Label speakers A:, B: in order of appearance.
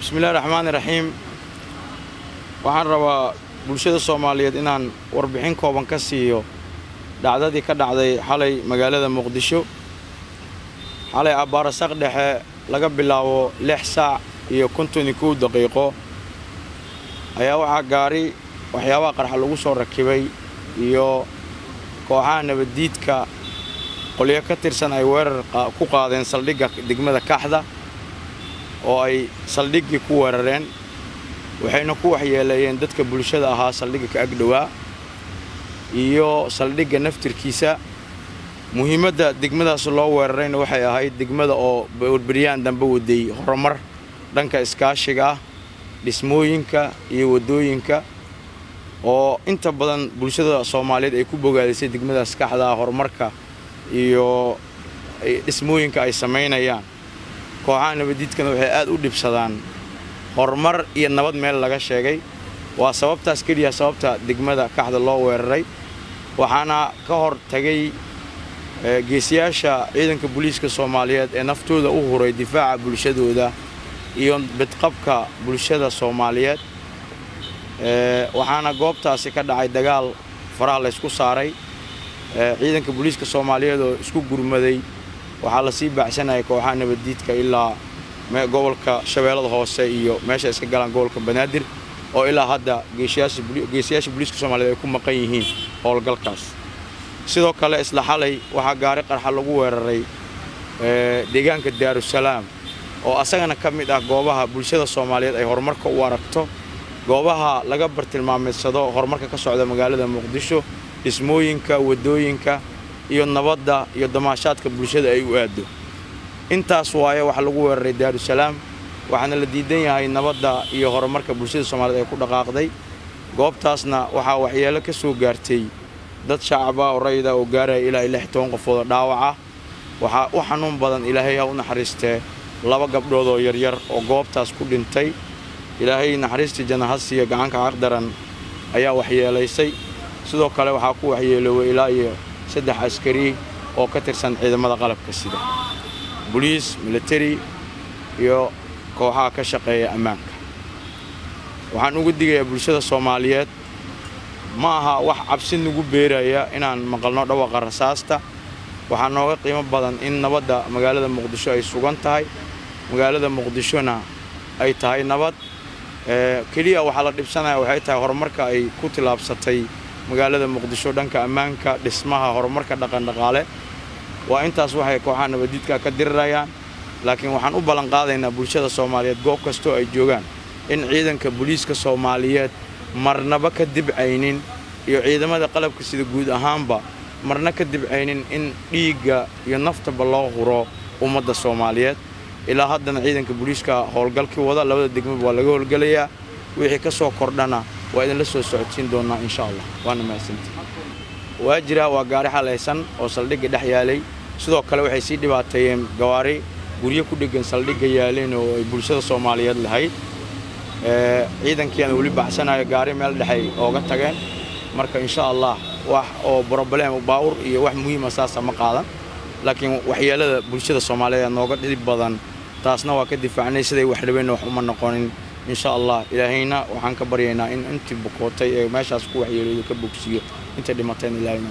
A: بسم الله الرحمن الرحيم waxaan rabaa bulshada Soomaaliyeed inaan warbixin kooban ka siiyo dhacdadii ka dhacday xalay magaalada Muqdisho xalay abaarasaq dhexe laga bilaabo 6 saac iyo 52 daqiiqo ayaa waxa gaari waxyaabaha qarxa lagu soo rakibay iyo kooxaha nabadiidka qoliyo ka tirsan ay weerar ku qaadeen saldhigga degmada Kaxda oo ay saldhiggii ku weerareen waxayna ku waxyeeleeyeen dadka bulshada ahaa saldhigga ka agdhawaa iyo saldhigga naftirkiisa muhiimadda degmadaas loo weerarayna waxay ahayd degmada oo barbariyaan dambe waday horumar dhanka iskaashiga dhismooyinka iyo wadooyinka oo inta badan bulshada Soomaaliyeed ay ku bogaadisay degmadaas Kaxda horumarka iyo dhismooyinka ay sameynayaan kooxaha nabadiidkana waxay aad u dhibsadaan horumar iyo nabad meel laga sheegay waa sababtaas kaliya sababta degmada Kaxda loo weeraray waxaana ka hor tagay geesiyaasha ciidanka booliiska Soomaaliyeed ee naftooda u huray difaaca bulshadooda iyo badqabka bulshada Soomaaliyeed waxaana goobtaasi ka dhacay dagaal faraha la isku saaray ciidanka booliiska Soomaaliyeed oo isku gurmaday waxaa la sii baaxsanayay kooxaha nabadiidka ilaa gobolka Shabeellada Hoose iyo meesha iska galaan gobolka Banaadir oo ilaa hadda geesiyaasha booliiska Soomaaliyeed ay ku maqan yihiin howlgalkaas sidoo kale isla xalay waxa gaari qarxa lagu weeraray deegaanka Daarusalaam oo asagana ka mid ah goobaha bulshada Soomaaliyeed ay horumarka u aragto goobaha laga bartilmaameedsado horumarka ka socda magaalada Muqdisho dhismooyinka wadooyinka iyo nabadda iyo damaashaadka bulshada ay u aado intaas waaye waxa lagu weeraray Daarusalaam waxaana la diidan yahay nabadda iyo horumarka bulshada Soomaaliyeed ay ku dhaqaaqday goobtaasna waxa waxyeelo ka soo gaartay dad shacab ah oo rayida oo gaaray ilaa 16 qofood dhaawac waxa u xanuun badan Ilaahay ha u naxariistee laba gabdhood oo yar yar oo goobtaas ku dhintay Ilaahay naxariistii jannaha siiyo gacanka aqdaran ayaa waxyeelaysay sidoo kale waxa ku waxyeeloway ilaa iyo 3 askari oo ka tirsan ciidamada qalabka sida police military iyo kooxaha ka shaqeeya ammaanka waxaan ugu digayaa bulshada Soomaaliyeed ma aha wax cabsi nagu beeraya inaan maqalno dhawaqa rasaasta waxaa nooga qiimo badan in nabadda magaalada Muqdisho ay sugan tahay magaalada Muqdishona ay tahay nabad kaliya waxa la dhibsanayaa waxay tahay horumarka ay ku tilaabsatay magaalada Muqdisho dhanka ammaanka dhismaha horumarka dhaqan dhaqaale waa intaas waxay kooxaha nabadiidka ka dirirayaan laakiin waxaan u balan qaadaynaa bulshada Soomaaliyeed goob kasto ay joogaan in ciidanka booliiska Soomaaliyeed marnaba ka dibcaynin iyo ciidamada qalabka sida guud ahaanba marna ka dibcaynin in dhiiga iyo naftaba loo huro ummadda Soomaaliyeed ilaa haddana ciidanka booliiska howlgalkii wada labada degmaba waa laga howlgalayaa wixii ka soo kordhana waa idin la soo socodsiin doonaa insha Allah waana mahadsantihiin waa jira waa gaari xalaysan oo saldhigga dhex yaalay sidoo kale waxay sii dhibaateeyeen gawaari guryo ku dhigan saldhigga yaaleen oo ay bulshada Soomaaliyeed lahayd ciidankiina wali baxsanayo gaari meel dhaxay ooga tageen marka insha Allah wax oo problem baawur iyo wax muhiim ah saas ma qaadan laakiin waxyeelada bulshada Soomaaliyeed nooga dhib badan taasna waa ka difaacnay siday wax dhibeen wax uma noqonin insha Allah ilaahayna waxaan ka baryaynaa in intii bukootay ee meeshaas ku waxyeelay ka bogsiyo inta dhimateen ilaahayna